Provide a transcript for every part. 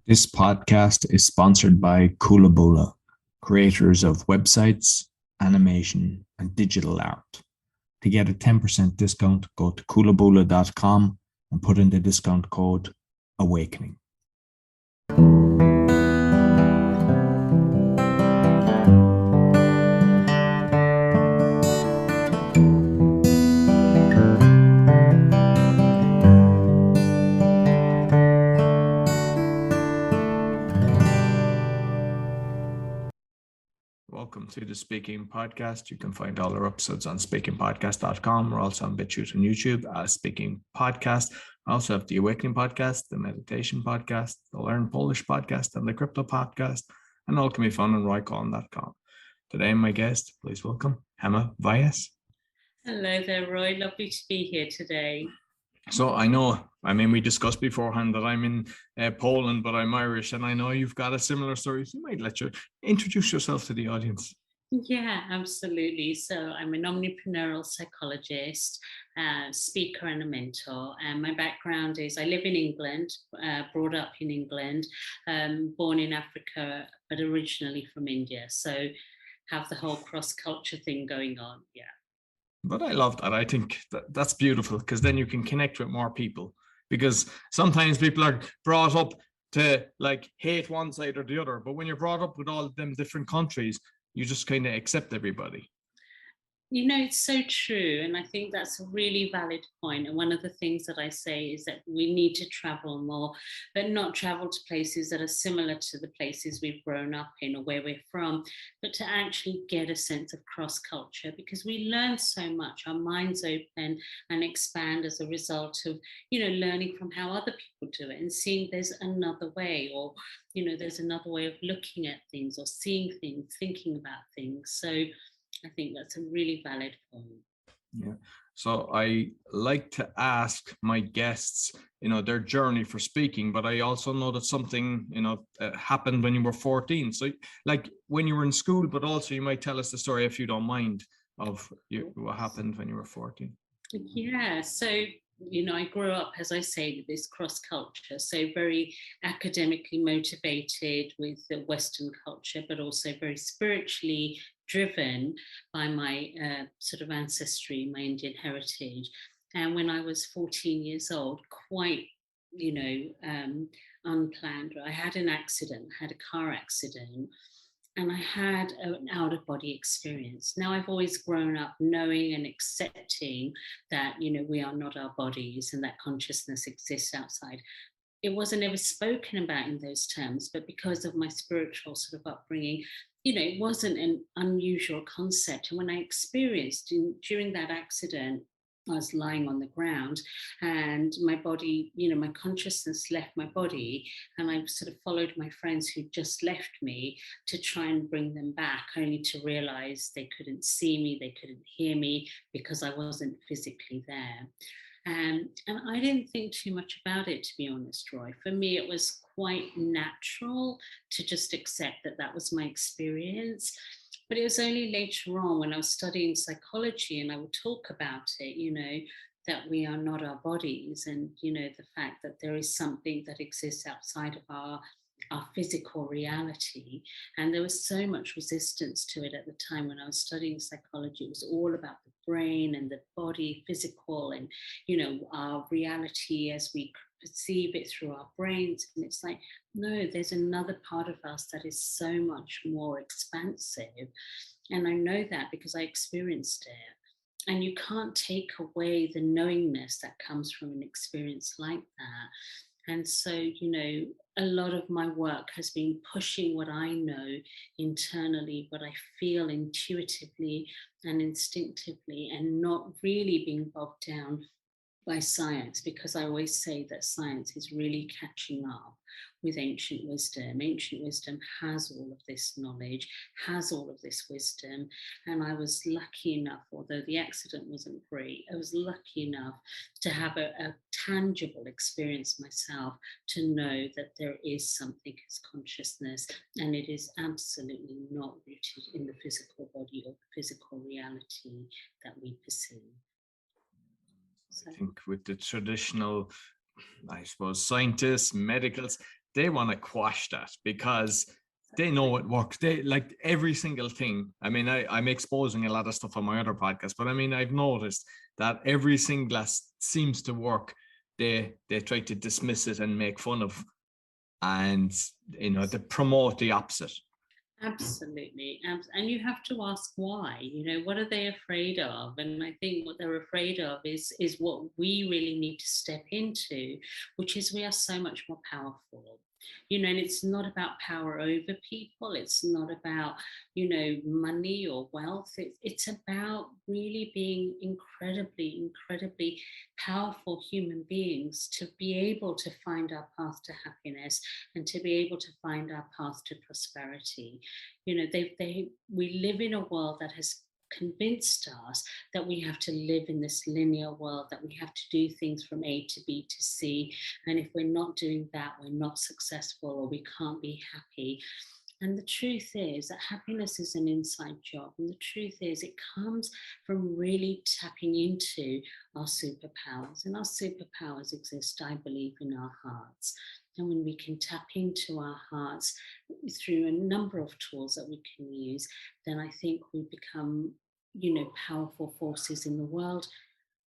This podcast is sponsored by Kulabula, creators of websites, animation, and digital art. To get a 10% discount, go to kulabula.com and put in the discount code AWAKENING. Welcome to the Speaking Podcast. You can find all our episodes on speakingpodcast.com. We're also on BitChute and YouTube as Speaking Podcast. I also have the Awakening Podcast, the Meditation Podcast, the Learn Polish Podcast, and the Crypto Podcast, and all can be found on roycolin.com. Today, my guest, please welcome Hema Vyas. Hello there, Roy. Lovely to be here today. So we discussed beforehand that I'm in Poland, but I'm Irish, and I know you've got a similar story. So you might let you introduce yourself to the audience. Yeah, absolutely. So I'm an omnipreneurial psychologist, speaker and a mentor. And my background is I live in England, brought up in England, born in Africa, but originally from India. So have the whole cross-culture thing going on. Yeah. But I love that. I think that's beautiful because then you can connect with more people, because sometimes people are brought up to like hate one side or the other. But when you're brought up with all of them different countries, you just kind of accept everybody. You know, it's so true. And I think that's a really valid point. And one of the things that I say is that we need to travel more, but not travel to places that are similar to the places we've grown up in or where we're from, but to actually get a sense of cross-culture, because we learn so much. Our minds open and expand as a result of, learning from how other people do it and seeing there's another way, or, there's another way of looking at things or seeing things, thinking about things. So I think that's a really valid point. Yeah. So I like to ask my guests, their journey for speaking, but I also know that something, happened when you were 14. So like when you were in school, but also you might tell us the story, if you don't mind, of what happened when you were 14. Yeah. So, I grew up, as I say, with this cross culture, so very academically motivated with the Western culture, but also very spiritually driven by my sort of ancestry, my Indian heritage. And when I was 14 years old, quite, unplanned, I had an accident, had a car accident, and I had an out-of-body experience. Now, I've always grown up knowing and accepting that, we are not our bodies and that consciousness exists outside. It wasn't ever spoken about in those terms, but because of my spiritual sort of upbringing, it wasn't an unusual concept. And when I experienced during that accident, I was lying on the ground and my body, my consciousness left my body, and I sort of followed my friends who just left me to try and bring them back, only to realize they couldn't see me, they couldn't hear me because I wasn't physically there. And I didn't think too much about it, to be honest, Roy. For me, it was quite natural to just accept that that was my experience. But it was only later on when I was studying psychology and I would talk about it, that we are not our bodies, and, the fact that there is something that exists outside of our physical reality. And there was so much resistance to it at the time when I was studying psychology. It was all about the brain and the body, physical, and, our reality as we perceive it through our brains. And it's like, no, there's another part of us that is so much more expansive. And I know that because I experienced it. And you can't take away the knowingness that comes from an experience like that. And so, a lot of my work has been pushing what I know internally, what I feel intuitively and instinctively, and not really being bogged down by science, because I always say that science is really catching up with ancient wisdom. Ancient wisdom has all of this knowledge, has all of this wisdom. And I was lucky enough, although the accident wasn't great, I was lucky enough to have a tangible experience myself, to know that there is something as consciousness, and it is absolutely not rooted in the physical body or the physical reality that we perceive. I think with the traditional, I suppose, scientists, medicals, they want to quash that because they know it works. They like every single thing. I mean, I'm exposing a lot of stuff on my other podcast, but I mean, I've noticed that every single that seems to work, they try to dismiss it and make fun of, and you know, they promote the opposite. Absolutely. And you have to ask why, what are they afraid of? And I think what they're afraid of is what we really need to step into, which is we are so much more powerful. And it's not about power over people. It's not about, money or wealth. It's about really being incredibly, incredibly powerful human beings to be able to find our path to happiness and to be able to find our path to prosperity. We live in a world that has convinced us that we have to live in this linear world, that we have to do things from A to B to C. And if we're not doing that, we're not successful or we can't be happy. And the truth is that happiness is an inside job. And the truth is it comes from really tapping into our superpowers. And our superpowers exist, I believe, in our hearts. And when we can tap into our hearts through a number of tools that we can use, then I think we become, powerful forces in the world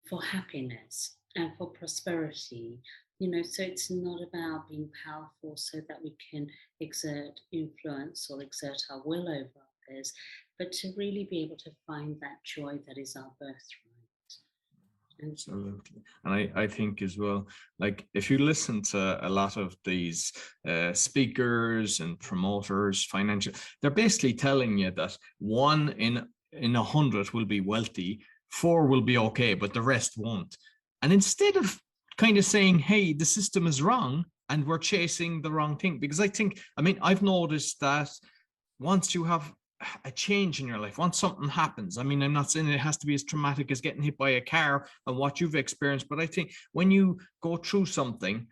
for happiness and for prosperity. So it's not about being powerful so that we can exert influence or exert our will over others, but to really be able to find that joy that is our birthright. Absolutely. And I think as well, like if you listen to a lot of these speakers and promoters, financial, they're basically telling you that 1 in 100 will be wealthy, 4 will be okay, but the rest won't. And instead of kind of saying, hey, the system is wrong and we're chasing the wrong thing, because I mean, I've noticed that once you have a change in your life, once something happens, I mean, I'm not saying it has to be as traumatic as getting hit by a car and what you've experienced, but I think when you go through something,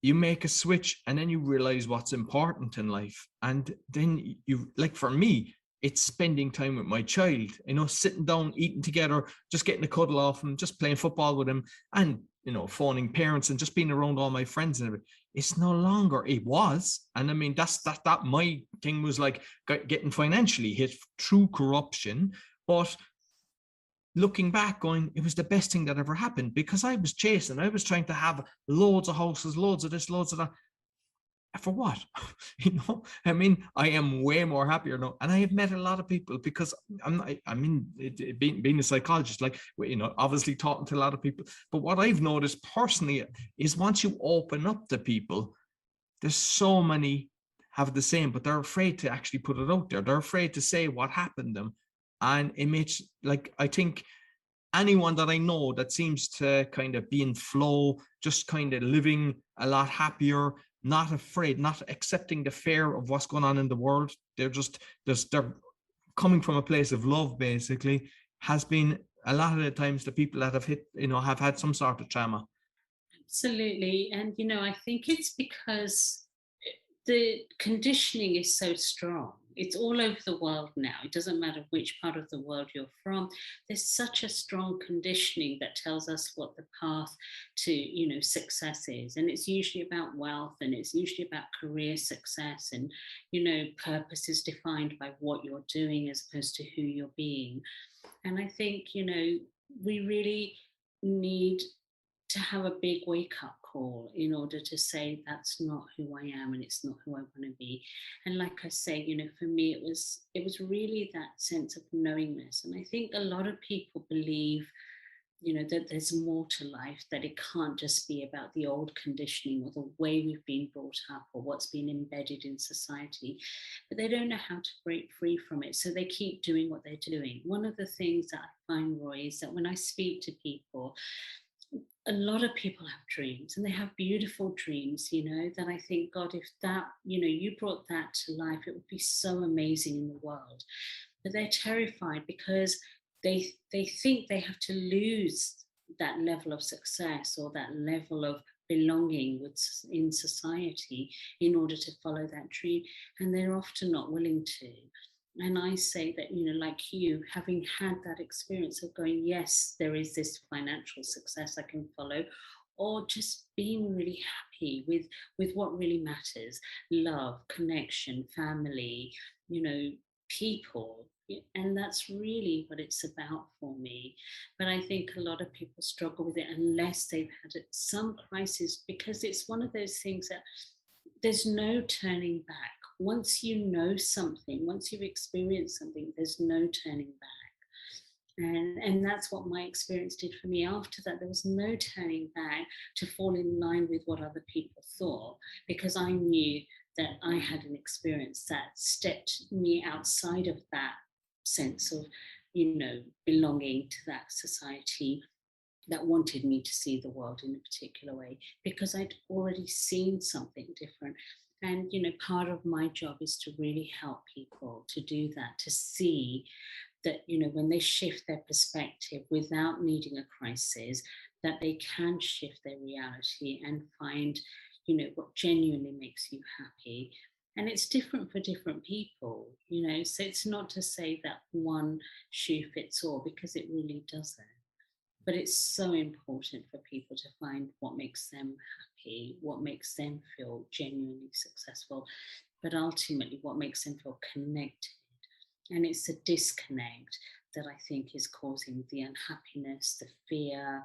you make a switch and then you realize what's important in life. And then you, like for me, it's spending time with my child, sitting down, eating together, just getting a cuddle off him, just playing football with him, and phoning parents and just being around all my friends and everything. It's no longer, it was. And I mean, that my thing was like getting financially hit through corruption. But looking back, going, it was the best thing that ever happened because I was trying to have loads of houses, loads of this, loads of that. For what? I mean, I am way more happier now. And I have met a lot of people because being a psychologist, like, obviously talking to a lot of people. But what I've noticed personally is once you open up to people, there's so many have the same, but they're afraid to actually put it out there. They're afraid to say what happened to them. And it makes, like, I think anyone that I know that seems to kind of be in flow, just kind of living a lot happier, not afraid, not accepting the fear of what's going on in the world. They're coming from a place of love, basically, has been a lot of the times the people that have had some sort of trauma. Absolutely. And, I think it's because the conditioning is so strong. It's all over the world now. It doesn't matter which part of the world you're from. There's such a strong conditioning that tells us what the path to, success is. And it's usually about wealth and it's usually about career success. And, purpose is defined by what you're doing as opposed to who you're being. And I think, we really need to have a big wake up call in order to say that's not who I am and it's not who I want to be. And like I say, for me it was really that sense of knowingness. And I think a lot of people believe that there's more to life, that it can't just be about the old conditioning or the way we've been brought up or what's been embedded in society, but they don't know how to break free from it, so they keep doing what they're doing. One of the things that I find, Roy, is that when I speak to people, a lot of people have dreams and they have beautiful dreams, that I think, God, if that, you brought that to life, it would be so amazing in the world. But they're terrified because they think they have to lose that level of success or that level of belonging in society in order to follow that dream. And they're often not willing to. And I say that, like you, having had that experience of going, yes, there is this financial success I can follow, or just being really happy with what really matters: love, connection, family, people. And that's really what it's about for me. But I think a lot of people struggle with it unless they've had some crisis, because it's one of those things that there's no turning back. Once you know something, once you've experienced something, there's no turning back. And that's what my experience did for me. After that, there was no turning back to fall in line with what other people thought, because I knew that I had an experience that stepped me outside of that sense of, belonging to that society that wanted me to see the world in a particular way, because I'd already seen something different. And, part of my job is to really help people to do that, to see that, when they shift their perspective without needing a crisis, that they can shift their reality and find, what genuinely makes you happy. And it's different for different people, so it's not to say that one shoe fits all, because it really doesn't. But it's so important for people to find what makes them happy, what makes them feel genuinely successful, but ultimately what makes them feel connected. And it's the disconnect that I think is causing the unhappiness, the fear,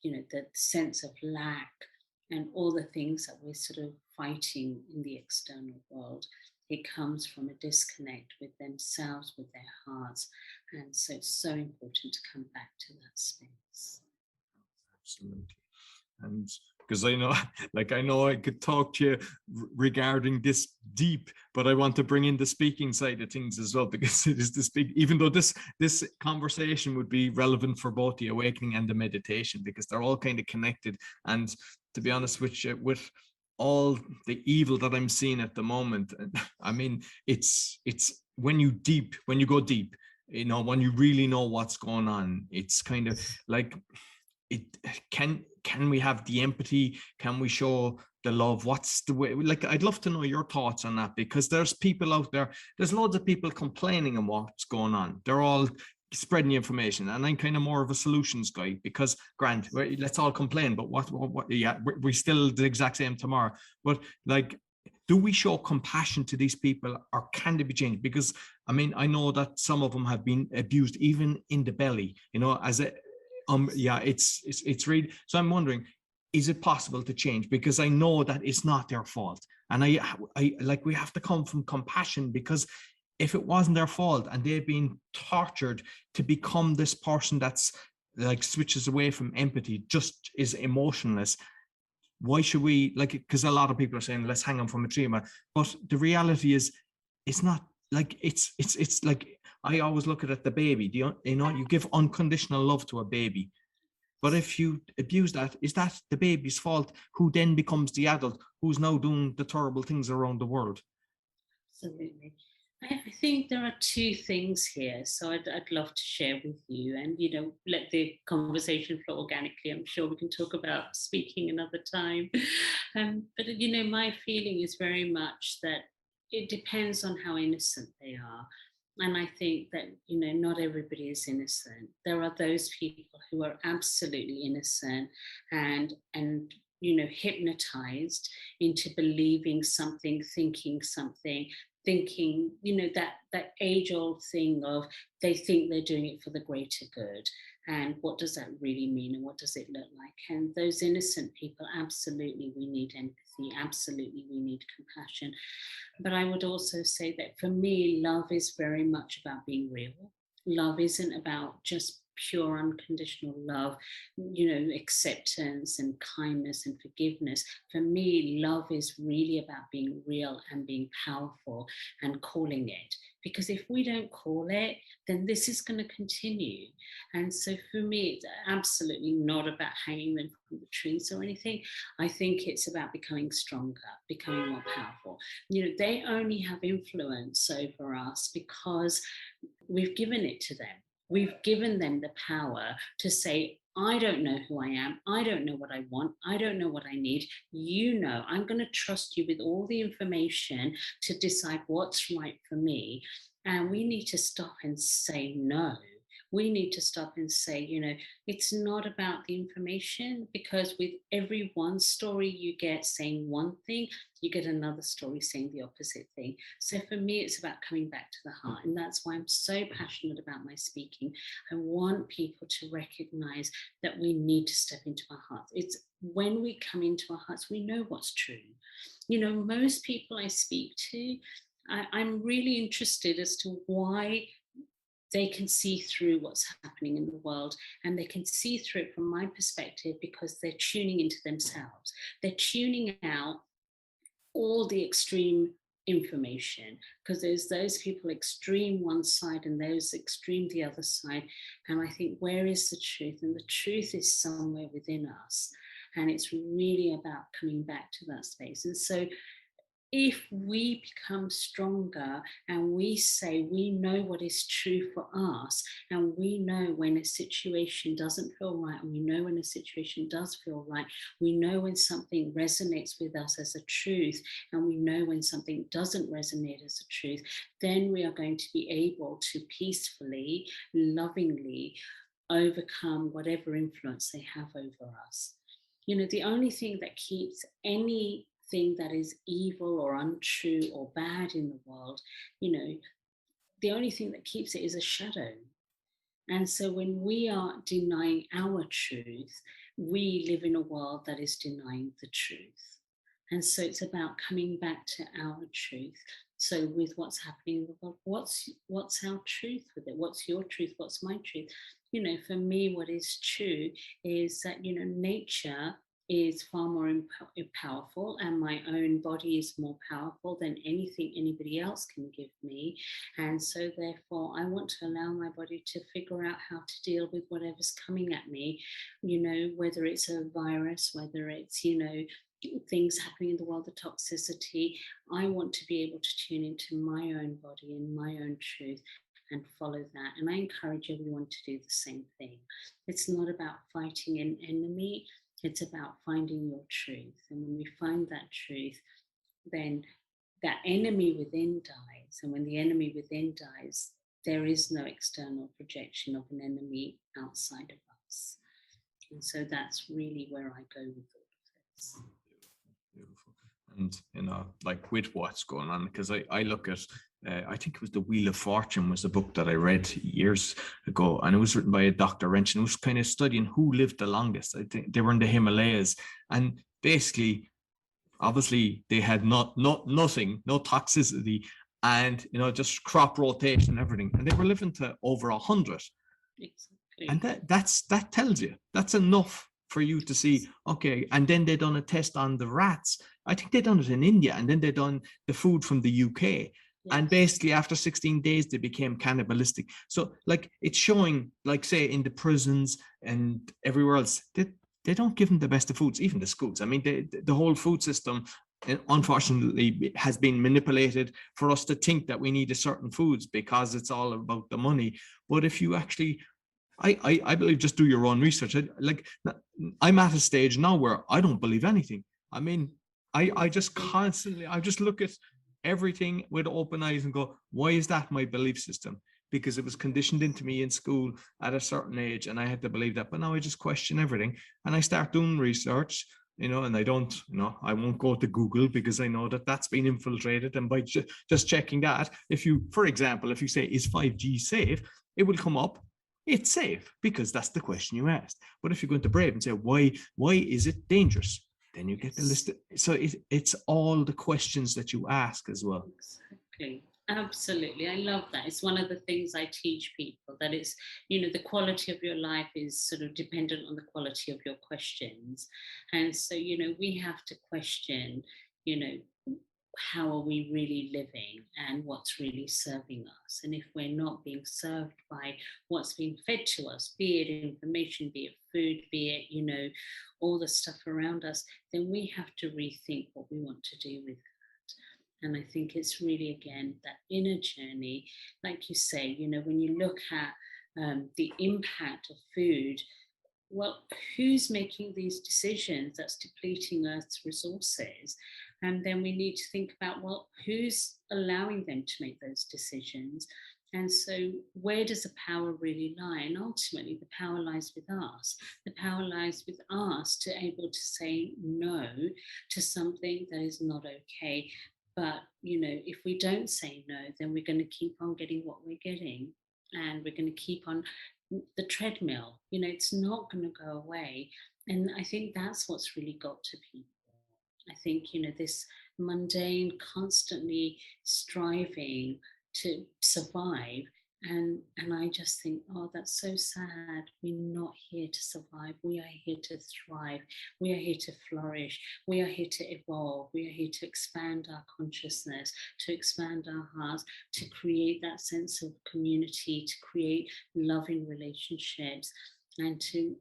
the sense of lack, and all the things that we're sort of fighting in the external world. It comes from a disconnect with themselves, with their hearts. And so it's so important to come back to that space. Absolutely. And because I know, I know I could talk to you regarding this deep, but I want to bring in the speaking side of things as well, because it is the speak, even though this conversation would be relevant for both the awakening and the meditation, because they're all kind of connected. And to be honest with you, with all the evil that I'm seeing at the moment, I mean, it's when you go deep, when you really know what's going on, it's kind of like, it can we have the empathy? Can we show the love? What's the way? I'd love to know your thoughts on that, because there's people out there, there's loads of people complaining on what's going on. They're all spreading the information, and I'm kind of more of a solutions guy, because Grant, let's all complain, but what yeah, we still the exact same tomorrow. But do we show compassion to these people, or can they be changed? Because I mean, I know that some of them have been abused even in the belly, as a it's really, so I'm wondering, is it possible to change? Because I know that it's not their fault, and I we have to come from compassion, because if it wasn't their fault and they've been tortured to become this person that's switches away from empathy, just is emotionless, why should we because a lot of people are saying let's hang them from a tree, but the reality is it's not it's like, I always look at it, the baby. You give unconditional love to a baby, but if you abuse that, is that the baby's fault, who then becomes the adult who's now doing the terrible things around the world? Absolutely. I think there are two things here, so I'd love to share with you, and let the conversation flow organically. I'm sure we can talk about speaking another time, but my feeling is very much that it depends on how innocent they are. And I think that not everybody is innocent. There are those people who are absolutely innocent and hypnotized into believing something, thinking, that age-old thing of, they think they're doing it for the greater good. And what does that really mean, and what does it look like? And those innocent people, absolutely we need empathy, absolutely we need compassion. But I would also say that for me, love is very much about being real. Love isn't about just pure unconditional love, acceptance and kindness and forgiveness. For me, love is really about being real and being powerful and calling it. Because if we don't call it, then this is going to continue. And so for me, it's absolutely not about hanging them from the trees or anything. I think it's about becoming stronger, becoming more powerful. They only have influence over us because we've given it to them. We've given them the power to say, I don't know who I am. I don't know what I want. I don't know what I need. I'm going to trust you with all the information to decide what's right for me. And we need to stop and say no. We need to stop and say, it's not about the information, because with every one story you get saying one thing, you get another story saying the opposite thing. So for me, it's about coming back to the heart. And that's why I'm so passionate about my speaking. I want people to recognize that we need to step into our hearts. It's when we come into our hearts, we know what's true. Most people I speak to, I'm really interested as to why they can see through what's happening in the world, and they can see through it from my perspective because they're tuning into themselves. They're tuning out all the extreme information, because there's those people extreme one side and those extreme the other side. And I think, where is the truth? And the truth is somewhere within us. And it's really about coming back to that space. And so if we become stronger and we say we know what is true for us, and we know when a situation doesn't feel right, and we know when a situation does feel right, we know when something resonates with us as a truth, and we know when something doesn't resonate as a truth, then we are going to be able to peacefully, lovingly overcome whatever influence they have over us. The only thing that keeps anything that is evil or untrue or bad in the world, the only thing that keeps it is a shadow. And so when we are denying our truth, we live in a world that is denying the truth. And so it's about coming back to our truth. So with what's happening in the world, what's our truth with it? What's your truth? What's my truth? For me, what is true is that, nature is far more powerful, and my own body is more powerful than anything anybody else can give me. And so therefore I want to allow my body to figure out how to deal with whatever's coming at me, whether it's a virus, whether it's, things happening in the world, the toxicity. I want to be able to tune into my own body and my own truth and follow that. And I encourage everyone to do the same thing. It's not about fighting an enemy. It's about finding your truth. And when we find that truth, then that enemy within dies. And when the enemy within dies, there is no external projection of an enemy outside of us. And so that's really where I go with all of this. Beautiful. And like with what's going on, because I look at I think it was The Wheel of Fortune was a book that I read years ago, and it was written by a Dr. Wrench, and it was kind of studying who lived the longest. I think they were in the Himalayas, and basically, obviously, they had nothing, no toxicity, and just crop rotation and everything, and they were living to over 100. Exactly. And that tells you, that's enough for you to see, okay. And then they done a test on the rats. I think they done it in India, and then they done the food from the UK. Yes. And basically after 16 days, they became cannibalistic. So like it's showing, like say in the prisons and everywhere else, they don't give them the best of foods, even the schools. I mean, the whole food system, unfortunately, has been manipulated for us to think that we need a certain foods because it's all about the money. But if you actually, I believe, just do your own research. I'm at a stage now where I don't believe anything. I mean, I just constantly, I just look at everything with open eyes and go, why is that my belief system? Because it was conditioned into me in school at a certain age, and I had to believe that. But now I just question everything, and I start doing research, and I don't, I won't go to Google, because I know that that's been infiltrated. And by just checking that, for example, if you say, is 5G safe, it will come up, it's safe, because that's the question you asked. But if you go into Brave and say, why is it dangerous? Then you get the list. So it's all the questions that you ask as well. Exactly. Absolutely. I love that. It's one of the things I teach people, that it's, the quality of your life is sort of dependent on the quality of your questions. And so, we have to question, how are we really living and what's really serving us? And if we're not being served by what's being fed to us, be it information, be it food, be it, all the stuff around us, then we have to rethink what we want to do with that. And I think it's really, again, that inner journey, like you say, when you look at the impact of food, well, who's making these decisions that's depleting Earth's resources? And then we need to think about, well, who's allowing them to make those decisions? And so, where does the power really lie? And ultimately, the power lies with us. The power lies with us to able to say no to something that is not okay. But, if we don't say no, then we're going to keep on getting what we're getting. And we're going to keep on the treadmill. It's not going to go away. And I think that's what's really got to people. I think, this mundane, constantly striving to survive. And I just think, oh, that's so sad. We're not here to survive. We are here to thrive. We are here to flourish. We are here to evolve. We are here to expand our consciousness, to expand our hearts, to create that sense of community, to create loving relationships, and to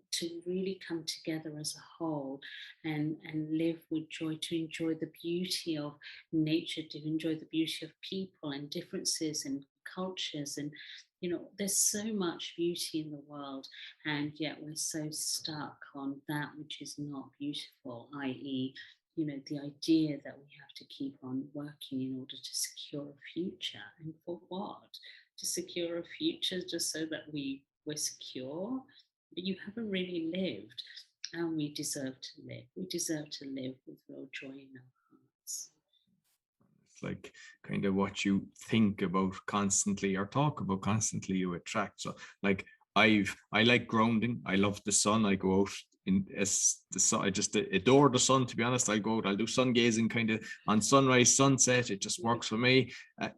really come together as a whole and live with joy, to enjoy the beauty of nature, to enjoy the beauty of people and differences and cultures. And there's so much beauty in the world, and yet we're so stuck on that which is not beautiful, i.e., the idea that we have to keep on working in order to secure a future. And for what? To secure a future just so that we're secure? But you haven't really lived, and we deserve to live. We deserve to live with real joy in our hearts. It's like kind of what you think about constantly or talk about constantly, you attract. So like I like grounding. I love the sun. I go out in as the sun. I just adore the sun, to be honest. I'll go out, I'll do sun gazing kind of on sunrise, sunset. It just works for me.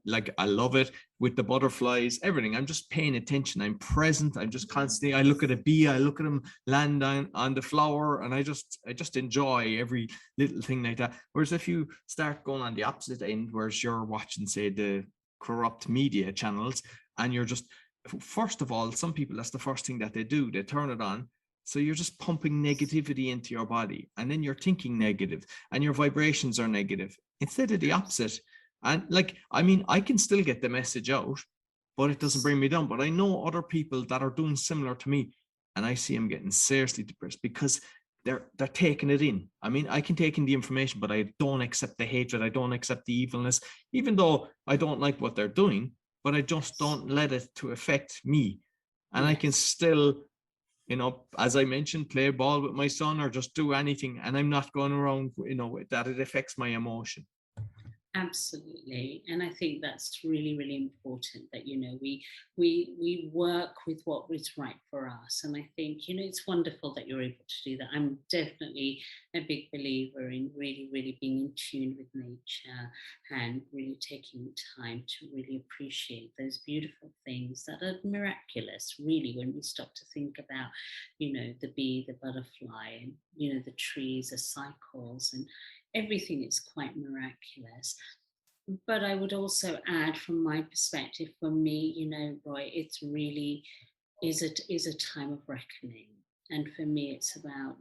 Like I love it with the butterflies, everything. I'm just paying attention. I'm present. I'm just constantly, I look at a bee, I look at them land on the flower, and I just enjoy every little thing like that. Whereas if you start going on the opposite end, whereas you're watching, say, the corrupt media channels, and you're just, first of all, some people, that's the first thing that they do. They turn it on. So you're just pumping negativity into your body, and then you're thinking negative, and your vibrations are negative instead of the opposite. And like, I mean, I can still get the message out, but it doesn't bring me down. But I know other people that are doing similar to me, and I see them getting seriously depressed because they're taking it in. I mean, I can take in the information, but I don't accept the hatred. I don't accept the evilness, even though I don't like what they're doing, but I just don't let it to affect me. And I can still, as I mentioned, play ball with my son or just do anything. And I'm not going around, that it affects my emotion. Absolutely. And I think that's really, really important that, we work with what is right for us. And I think, it's wonderful that you're able to do that. I'm definitely a big believer in really, really being in tune with nature and really taking time to really appreciate those beautiful things that are miraculous, really, when we stop to think about, the bee, the butterfly, and, the trees, the cycles, and everything is quite miraculous. But I would also add, from my perspective, for me, Roy, it's really is a time of reckoning. And for me, it's about,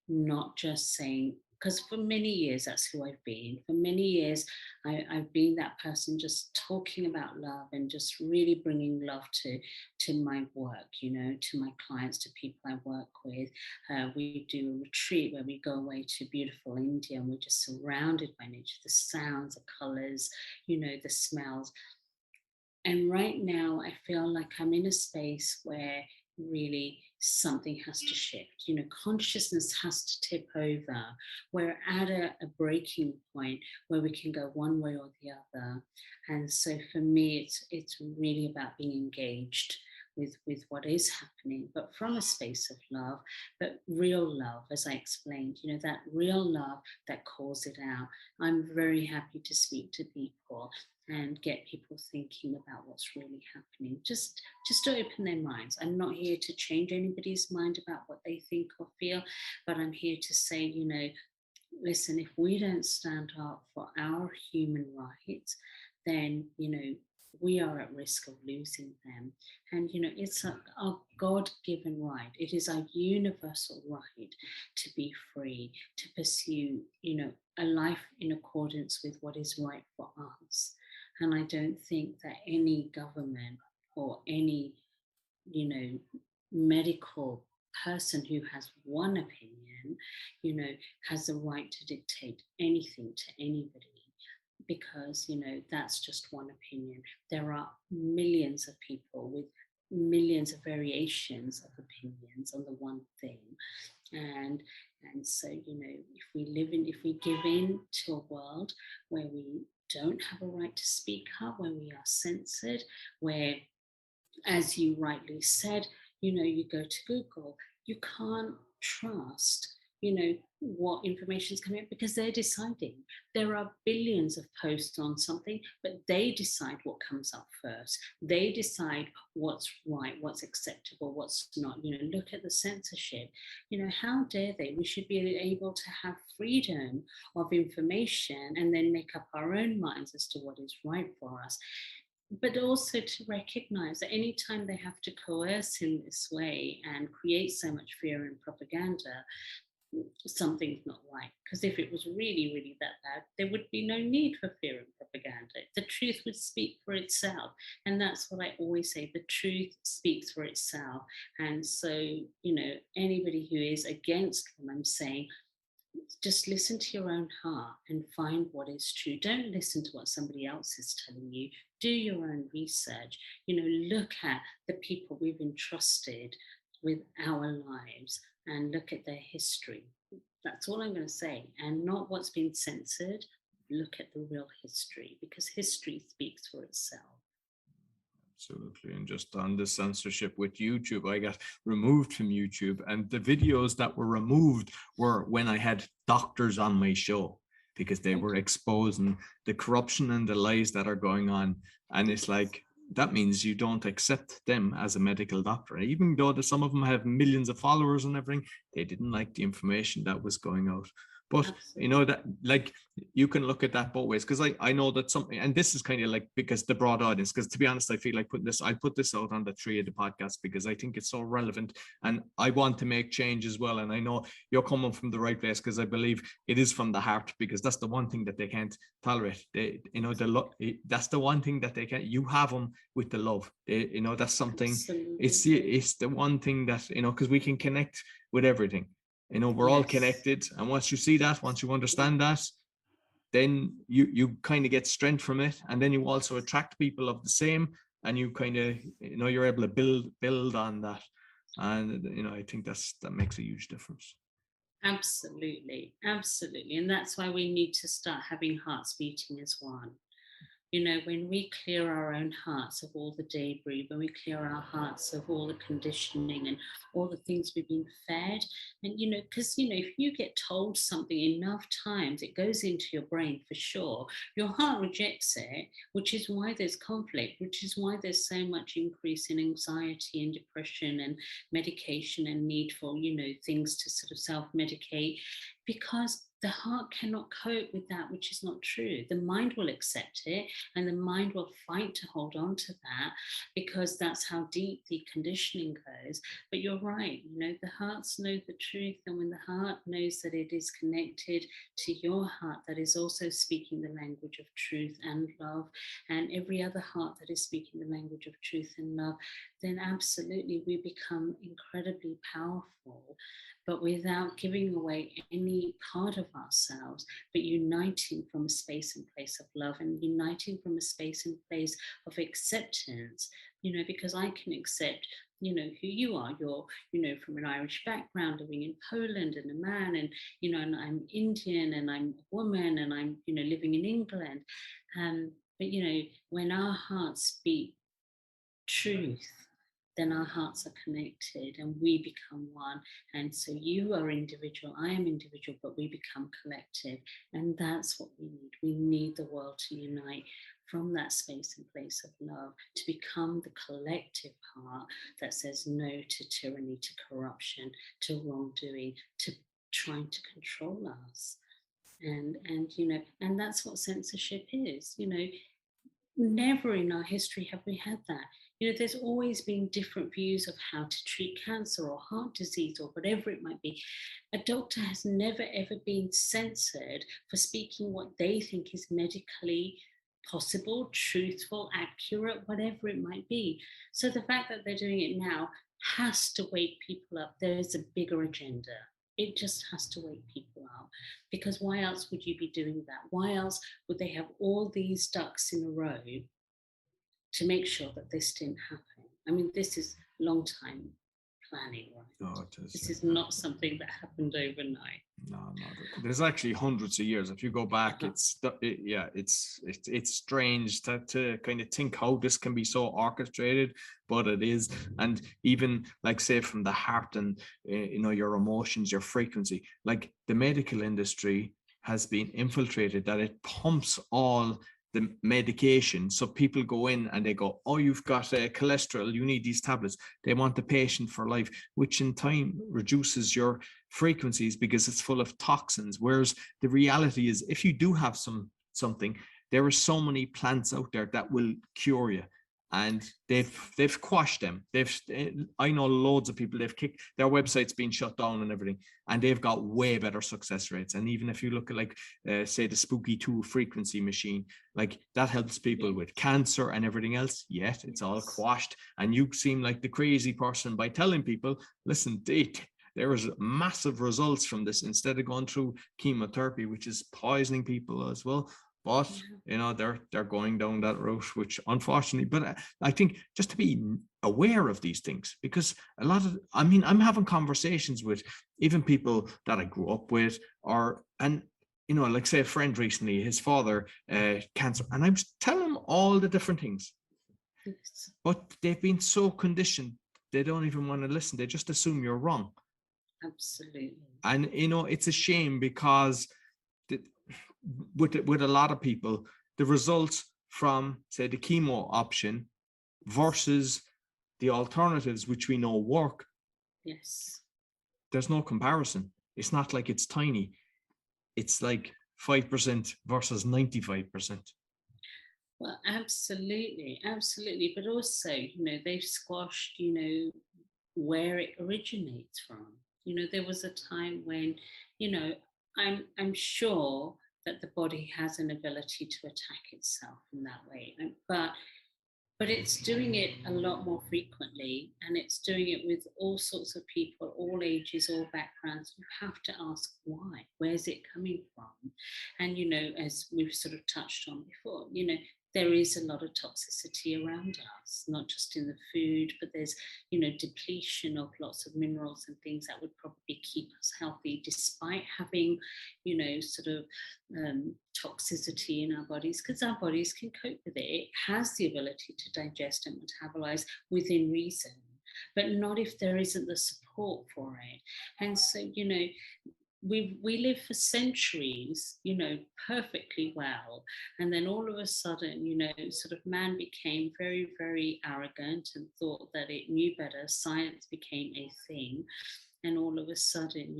not just saying, because for many years, that's who I've been. For many years, I've been that person just talking about love and just really bringing love to my work, to my clients, to people I work with. We do a retreat where we go away to beautiful India, and we're just surrounded by nature, the sounds, the colors, the smells. And right now, I feel like I'm in a space where really something has to shift. Consciousness has to tip over. We're at a breaking point where we can go one way or the other. And so for me, it's really about being engaged with what is happening, but from a space of love, but real love, as I explained, that real love that calls it out. I'm very happy to speak to people and get people thinking about what's really happening, just to open their minds. I'm not here to change anybody's mind about what they think or feel, but I'm here to say, listen, if we don't stand up for our human rights, then, we are at risk of losing them. And, it's our God-given right. It is our universal right to be free, to pursue, a life in accordance with what is right for us. And I don't think that any government or any, medical person who has one opinion, has the right to dictate anything to anybody. because, that's just one opinion. There are millions of people with millions of variations of opinions on the one thing. And so, if we give in to a world where we don't have a right to speak up, where we are censored, where, as you rightly said, you go to Google, you can't trust, what information is coming up, because they're deciding. There are billions of posts on something, but they decide what comes up first. They decide what's right, what's acceptable, what's not. Look at the censorship. How dare they? We should be able to have freedom of information and then make up our own minds as to what is right for us. But also to recognize that anytime they have to coerce in this way and create so much fear and propaganda, something's not right. Because if it was really, really that bad, there would be no need for fear and propaganda. The truth would speak for itself. And that's what I always say, the truth speaks for itself. And so, anybody who is against what I'm saying, just listen to your own heart and find what is true. Don't listen to what somebody else is telling you. Do your own research. Look at the people we've entrusted with our lives and look at their history. That's all I'm going to say. And not what's been censored. Look at the real history, because history speaks for itself. Absolutely. And just on the censorship with YouTube, I got removed from YouTube, and the videos that were removed were when I had doctors on my show, because they were exposing the corruption and the lies that are going on. And it's like, that means you don't accept them as a medical doctor. Even though some of them have millions of followers and everything, they didn't like the information that was going out. But that, like, you can look at that both ways, because I know that something, and this is kind of like, because the broad audience, because to be honest, I feel like I put this out on the 3 of the podcast because I think it's so relevant and I want to make change as well. And I know you're coming from the right place, because I believe it is from the heart, because that's the one thing that they can't tolerate. That's the one thing that they can't. You have them with the love. That's something. Absolutely. It's the one thing that, because we can connect with everything. We're all connected. And once you see that, once you understand that, then you kind of get strength from it. And then you also attract people of the same, and you kind of, you're able to build on that. And, I think that makes a huge difference. Absolutely. Absolutely. And that's why we need to start having hearts beating as one. When we clear our own hearts of all the debris, when we clear our hearts of all the conditioning and all the things we've been fed, and, because, if you get told something enough times, it goes into your brain for sure. Your heart rejects it, which is why there's conflict, which is why there's so much increase in anxiety and depression and medication and need for, things to sort of self-medicate, because the heart cannot cope with that which is not true. The mind will accept it, and the mind will fight to hold on to that, because that's how deep the conditioning goes. But you're right, the hearts know the truth, and when the heart knows that it is connected to your heart that is also speaking the language of truth and love, and every other heart that is speaking the language of truth and love, then absolutely we become incredibly powerful, but without giving away any part of ourselves, but uniting from a space and place of love, and uniting from a space and place of acceptance, because I can accept, who you are. You're, from an Irish background, living in Poland, and a man, and, and I'm Indian, and I'm a woman, and I'm, living in England. But, when our hearts beat truth, then our hearts are connected and we become one. And so you are individual, I am individual, but we become collective. And that's what we need. We need the world to unite from that space and place of love, to become the collective heart that says no to tyranny, to corruption, to wrongdoing, to trying to control us. And and that's what censorship is. Never in our history have we had that. There's always been different views of how to treat cancer or heart disease or whatever it might be. A doctor has never, ever been censored for speaking what they think is medically possible, truthful, accurate, whatever it might be. So the fact that they're doing it now has to wake people up. There is a bigger agenda. It just has to wake people up, because why else would you be doing that? Why else would they have all these ducks in a row to make sure that this didn't happen? I mean, this is long time planning, right? No, it is. This is not something that happened overnight. No. There's actually hundreds of years. If you go back, it's strange to kind of think how this can be so orchestrated, but it is. And even like say from the heart and your emotions, your frequency, like the medical industry has been infiltrated, that it pumps all the medication. So people go in and they go, oh, you've got cholesterol, you need these tablets. They want the patient for life, which in time reduces your frequencies because it's full of toxins. Whereas the reality is, if you do have something, there are so many plants out there that will cure you. And they've quashed them. I know loads of people, they've kicked their websites being shut down and everything, and they've got way better success rates. And even if you look at like say the Spooky 2 frequency machine, like that helps people with cancer and everything else, yet it's all quashed. And you seem like the crazy person by telling people, listen, there is massive results from this, instead of going through chemotherapy, which is poisoning people as well. But they're going down that route, which unfortunately, but I think just to be aware of these things, because I'm having conversations with even people that I grew up with, like say a friend recently, his father cancer, and I was telling him all the different things, but they've been so conditioned they don't even want to listen. They just assume you're wrong. Absolutely. And it's a shame, because with a lot of people, the results from say the chemo option versus the alternatives, which we know work, there's no comparison. It's not like it's tiny. It's like 5% versus 95%. Well, absolutely. But also, they've squashed, where it originates from. There was a time when, I'm sure that the body has an ability to attack itself in that way, but it's doing it a lot more frequently, and it's doing it with all sorts of people, all ages, all backgrounds. You have to ask why. Where's it coming from? And as we've sort of touched on before, there is a lot of toxicity around us, not just in the food, but there's, depletion of lots of minerals and things that would probably keep us healthy, despite having, sort of toxicity in our bodies, because our bodies can cope with it. It has the ability to digest and metabolize within reason, but not if there isn't the support for it. And so, we live for centuries, perfectly well. And then all of a sudden, sort of man became very, very arrogant and thought that it knew better. Science became a thing. And all of a sudden,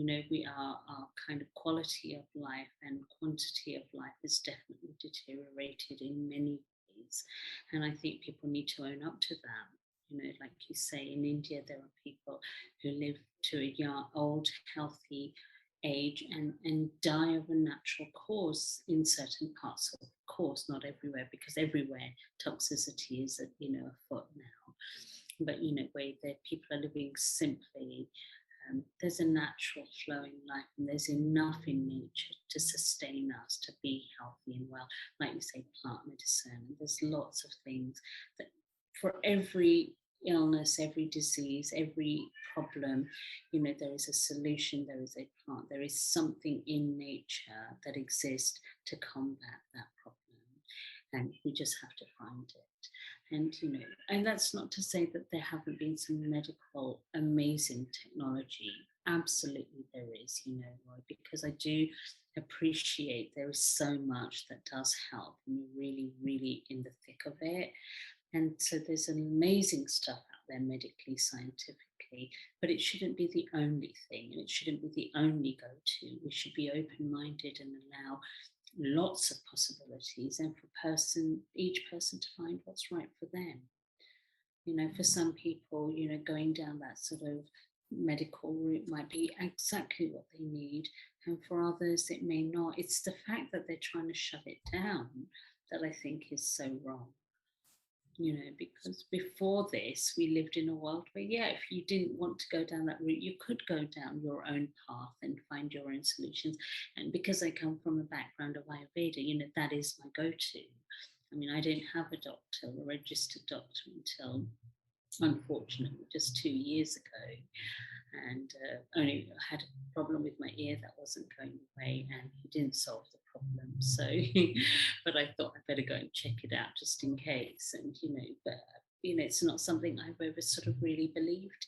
our kind of quality of life and quantity of life has definitely deteriorated in many ways. And I think people need to own up to that. Like you say, in India, there are people who live to a young, old, healthy age and die of a natural cause in certain parts. Of course, not everywhere, because everywhere toxicity is afoot now. But where people are living simply, there's a natural flowing life, and there's enough in nature to sustain us to be healthy and well. Like you say, plant medicine. There's lots of things that for every illness, every disease, every problem, there is a solution, there is a plant, there is something in nature that exists to combat that problem, and we just have to find it. And and that's not to say that there haven't been some medical amazing technology. Absolutely there is, Roy, because I do appreciate there is so much that does help, and you're really, really in the thick of it. And so there's amazing stuff out there medically, scientifically, but it shouldn't be the only thing, and it shouldn't be the only go-to. We should be open-minded and allow lots of possibilities, and for each person to find what's right for them. For some people, going down that sort of medical route might be exactly what they need, and for others it may not. It's the fact that they're trying to shut it down that I think is so wrong. because before this, we lived in a world where, yeah, if you didn't want to go down that route, you could go down your own path and find your own solutions. And because I come from a background of Ayurveda, that is my go-to. I mean, I didn't have a doctor, a registered doctor, until, unfortunately, just 2 years ago. And only had a problem with my ear that wasn't going away, and he didn't solve the problem. So, but I thought I'd better go and check it out just in case. And but it's not something I've ever sort of really believed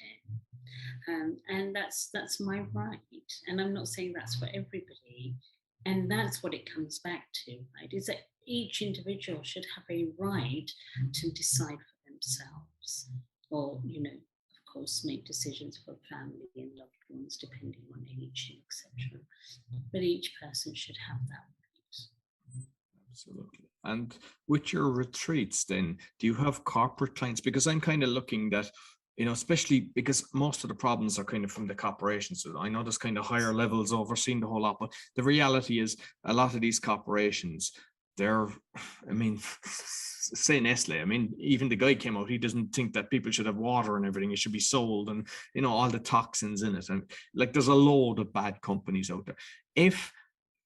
in, and that's my right. And I'm not saying that's for everybody. And that's what it comes back to, right? Is that each individual should have a right to decide for themselves, or of course, make decisions for family and loved ones, depending on age, etc. But each person should have that right. Absolutely. And with your retreats, then, do you have corporate clients? Because I'm kind of looking that, especially because most of the problems are kind of from the corporations. So I know there's kind of higher levels overseeing the whole lot, but the reality is a lot of these corporations, they're, I mean, say Nestle, I mean, even the guy came out, he doesn't think that people should have water and everything. It should be sold, and, all the toxins in it. And like, there's a load of bad companies out there. If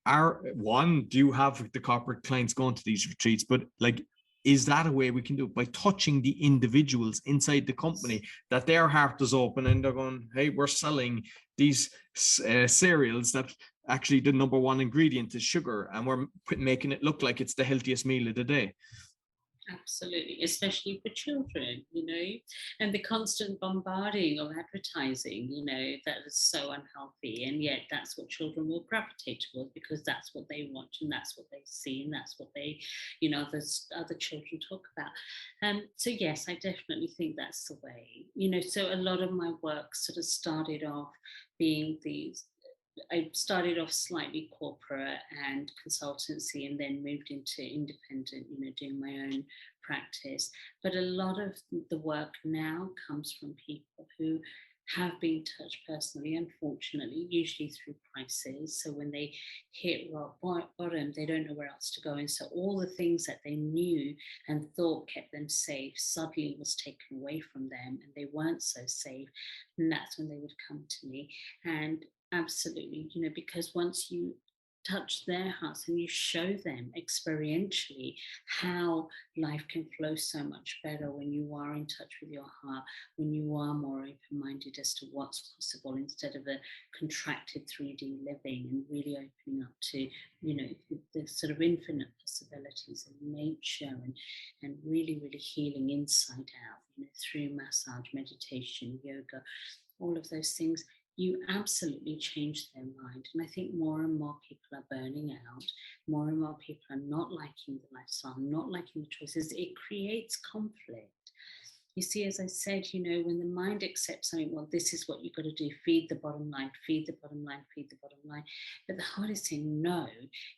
do you have the corporate clients going to these retreats? But like, is that a way we can do it by touching the individuals inside the company, that their heart is open and they're going, hey, we're selling these cereals that actually the number one ingredient is sugar, and we're making it look like it's the healthiest meal of the day. Absolutely, especially for children, and the constant bombarding of advertising, that is so unhealthy. And yet that's what children will gravitate towards, because that's what they want, and that's what they see, and that's what they, other children talk about. So yes, I definitely think that's the way, so a lot of my work sort of started off being I started off slightly corporate and consultancy, and then moved into independent, doing my own practice. But a lot of the work now comes from people who have been touched personally, unfortunately, usually through crisis. So when they hit rock bottom, they don't know where else to go. And so all the things that they knew and thought kept them safe suddenly was taken away from them, and they weren't so safe. And that's when they would come to me. And absolutely, because once you touch their hearts and you show them experientially how life can flow so much better when you are in touch with your heart, when you are more open-minded as to what's possible, instead of a contracted 3D living, and really opening up to the sort of infinite possibilities of nature, and really healing inside out, through massage, meditation, yoga, all of those things, you absolutely change their mind. And I think more and more people are burning out. More and more people are not liking the lifestyle, not liking the choices. It creates conflict. You see, as I said, when the mind accepts something, well, this is what you've got to do, feed the bottom line, feed the bottom line, feed the bottom line. But the heart is saying no.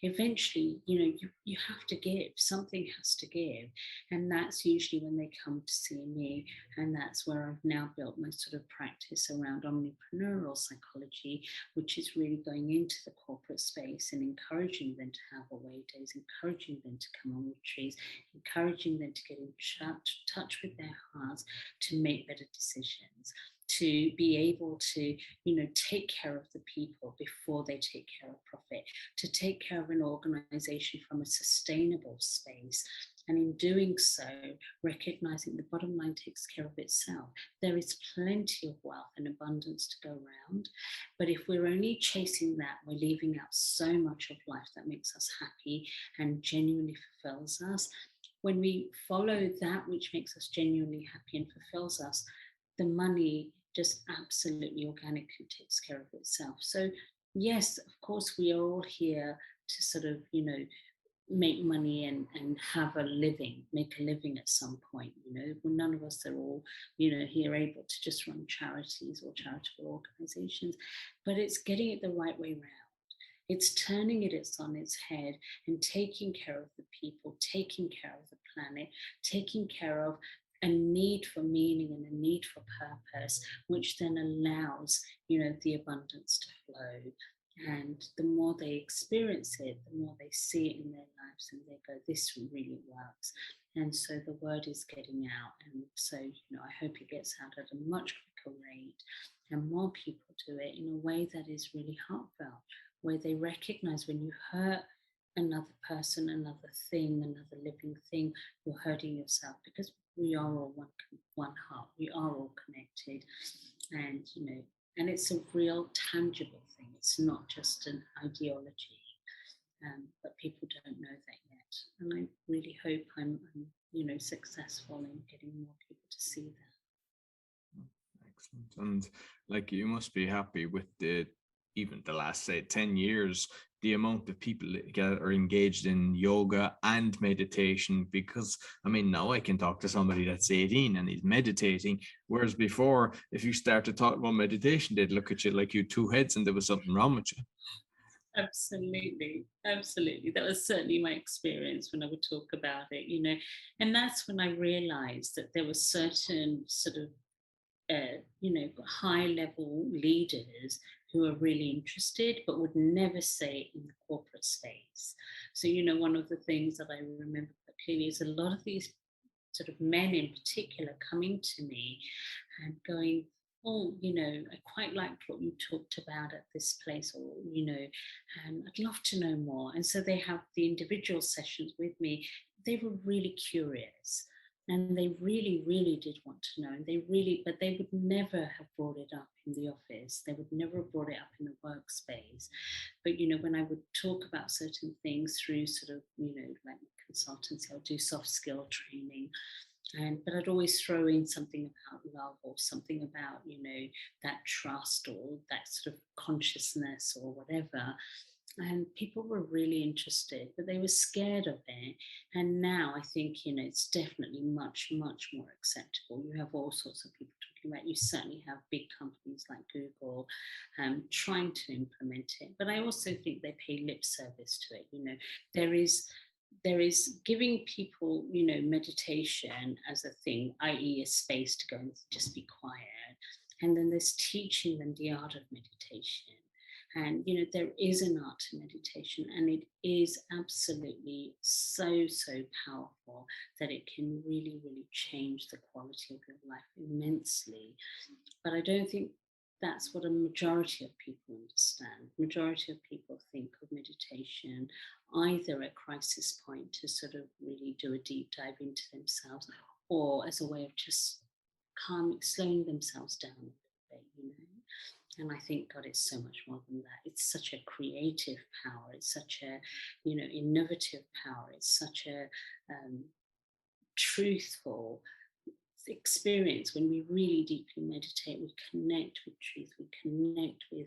Eventually, you have to give, something has to give. And that's usually when they come to see me. And that's where I've now built my sort of practice around omnipreneurial psychology, which is really going into the corporate space and encouraging them to have away days, encouraging them to come on retreats, encouraging them to get in touch with their heart, to make better decisions, to be able to, take care of the people before they take care of profit, to take care of an organization from a sustainable space. And in doing so, recognizing the bottom line takes care of itself. There is plenty of wealth and abundance to go around. But if we're only chasing that, we're leaving out so much of life that makes us happy and genuinely fulfills us. When we follow that which makes us genuinely happy and fulfills us, the money just absolutely organically takes care of itself. So yes, of course, we are all here to sort of, make money and have a living, make a living at some point. None of us are all, here able to just run charities or charitable organizations, but it's getting it the right way around. It's turning it on its head and taking care of the people, taking care of the planet, taking care of a need for meaning and a need for purpose, which then allows, the abundance to flow. And the more they experience it, the more they see it in their lives, and they go, this really works. And so the word is getting out. And so, I hope it gets out at a much quicker rate, and more people do it in a way that is really heartfelt, where they recognize when you hurt another person, another thing, another living thing, you're hurting yourself, because we are all one heart. We are all connected. And, and it's a real tangible thing. It's not just an ideology, but people don't know that yet. And I really hope I'm successful in getting more people to see that. Excellent. And like, you must be happy with even the last, say, 10 years, the amount of people that are engaged in yoga and meditation, because I mean, now I can talk to somebody that's 18 and he's meditating, whereas before, if you start to talk about meditation, they'd look at you like you two heads and there was something wrong with you. Absolutely. That was certainly my experience when I would talk about it, and that's when I realized that there were certain sort of high level leaders who are really interested but would never say it in the corporate space. So, one of the things that I remember quite clearly is a lot of these sort of men in particular coming to me and going, oh, I quite liked what you talked about at this place, or, and I'd love to know more. And so they have the individual sessions with me. They were really curious. And they really, really did want to know. And but they would never have brought it up in the office. They would never have brought it up in the workspace. But, when I would talk about certain things through sort of, like consultancy, I'll do soft skill training. But I'd always throw in something about love, or something about, that trust, or that sort of consciousness, or whatever. And people were really interested, but they were scared of it. And now I think, it's definitely much, much more acceptable. You have all sorts of people talking about it. You certainly have big companies like Google trying to implement it. But I also think they pay lip service to it. There is giving people, meditation as a thing, i.e. a space to go and just be quiet. And then there's teaching them the art of meditation. And, there is an art to meditation, and it is absolutely so, so powerful that it can really, really change the quality of your life immensely. But I don't think that's what a majority of people understand. Majority of people think of meditation either at crisis point to sort of really do a deep dive into themselves, or as a way of just slowing themselves down a little bit. And I think, God, it's so much more than that. It's such a creative power. It's such a, innovative power. It's such a truthful experience. When we really deeply meditate, we connect with truth. We connect with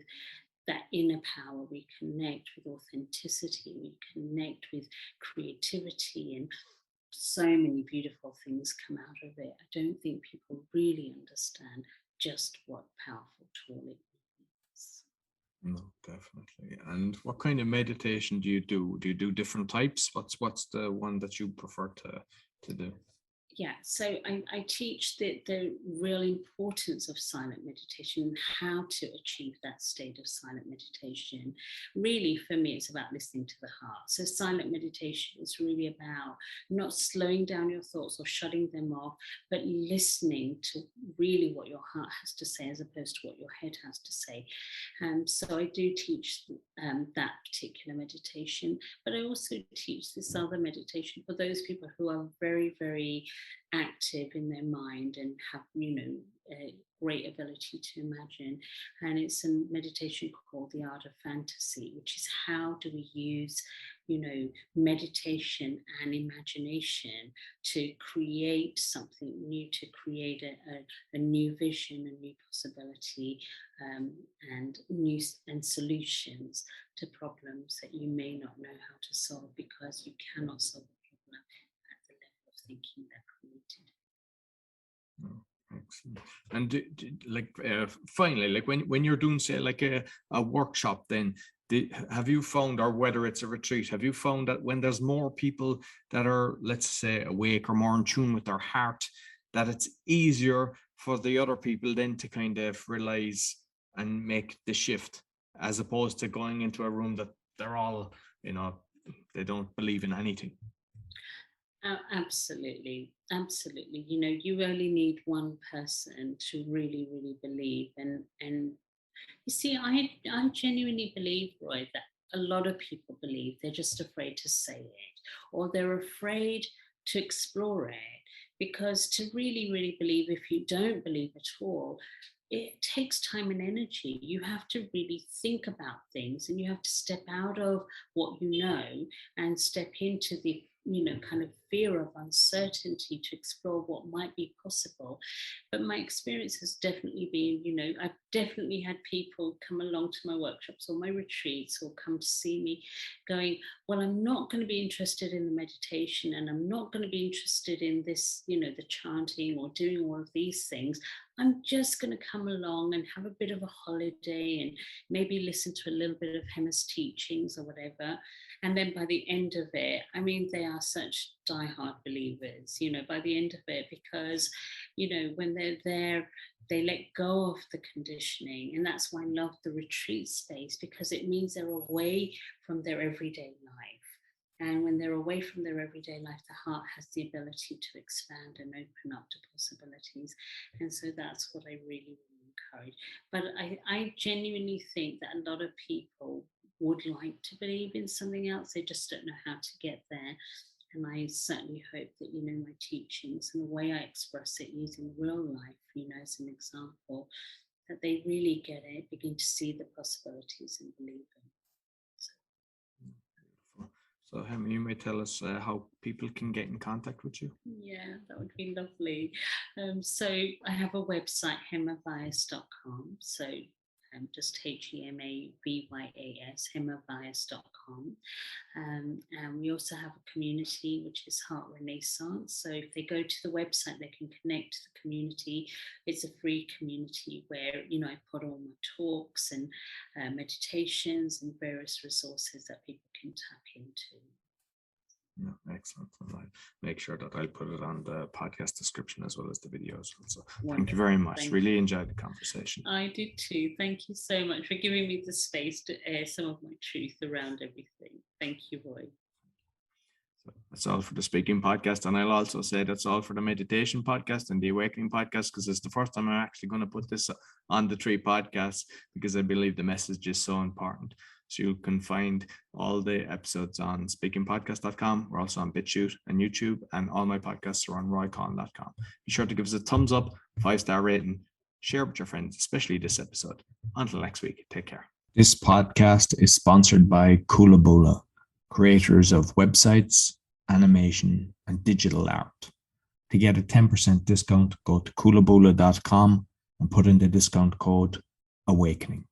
that inner power. We connect with authenticity. We connect with creativity, and so many beautiful things come out of it. I don't think people really understand just what a powerful tool it is. No, definitely. And what kind of meditation do you do? Do you do different types? What's the one that you prefer to do? Yeah, so I teach the real importance of silent meditation and how to achieve that state of silent meditation. Really, for me, it's about listening to the heart. So silent meditation is really about not slowing down your thoughts or shutting them off, but listening to really what your heart has to say, as opposed to what your head has to say. So I do teach that particular meditation, but I also teach this other meditation for those people who are very, very active in their mind and have, a great ability to imagine. And it's a meditation called the art of fantasy, which is how do we use, meditation and imagination to create something new, to create a new vision, a new possibility, and solutions to problems that you may not know how to solve, because you cannot solve a problem at the level of thinking they're created. Oh, excellent. And finally, like when you're doing, say, like a workshop, then have you found, or whether it's a retreat, have you found that when there's more people that are, let's say, awake or more in tune with their heart, that it's easier for the other people then to kind of realize and make the shift as opposed to going into a room that they're all, they don't believe in anything. Absolutely. You only need one person to really, really believe. And you see, I genuinely believe, Roy, that a lot of people believe. They're just afraid to say it, or they're afraid to explore it. Because to really, really believe, if you don't believe at all, it takes time and energy. You have to really think about things, and you have to step out of what you know and step into the kind of fear of uncertainty to explore what might be possible. But my experience has definitely been, I've definitely had people come along to my workshops or my retreats or come to see me going, well, I'm not going to be interested in the meditation, and I'm not going to be interested in this, the chanting or doing all of these things. I'm just going to come along and have a bit of a holiday and maybe listen to a little bit of Hema's teachings or whatever. And then by the end of it, they are such diehard believers, by the end of it, because, when they're there, they let go of the conditioning. And that's why I love the retreat space, because it means they're away from their everyday life. And when they're away from their everyday life, the heart has the ability to expand and open up to possibilities. And so that's what I really, really encourage. But I genuinely think that a lot of people would like to believe in something else. They just don't know how to get there. And I certainly hope that, my teachings and the way I express it using real life, as an example, that they really get it, begin to see the possibilities and believe in. So, Hema, you may tell us how people can get in contact with you. Yeah, that would be lovely. So I have a website, hemavyas.com. So just HEMAVYAS, hemavyas.com. And we also have a community, which is Heart Renaissance. So if they go to the website, they can connect to the community. It's a free community where, I put all my talks and meditations and various resources that people can tap into. Yeah, excellent. And I'll make sure that I'll put it on the podcast description as well as the videos. So thank you very much. Really enjoyed the conversation. I did too. Thank you so much for giving me the space to air some of my truth around everything. Thank you, Roy. So that's all for the speaking podcast. And I'll also say that's all for the meditation podcast and the awakening podcast, because it's the first time I'm actually going to put this on the 3 podcasts, because I believe the message is so important. So you can find all the episodes on speakingpodcast.com. We're also on BitChute and YouTube, and all my podcasts are on roycollin.com. Be sure to give us a thumbs up, 5-star rating, share with your friends, especially this episode. Until next week, take care. This podcast is sponsored by Kulabula, creators of websites, animation, and digital art. To get a 10% discount, go to kulabula.com and put in the discount code AWAKENING.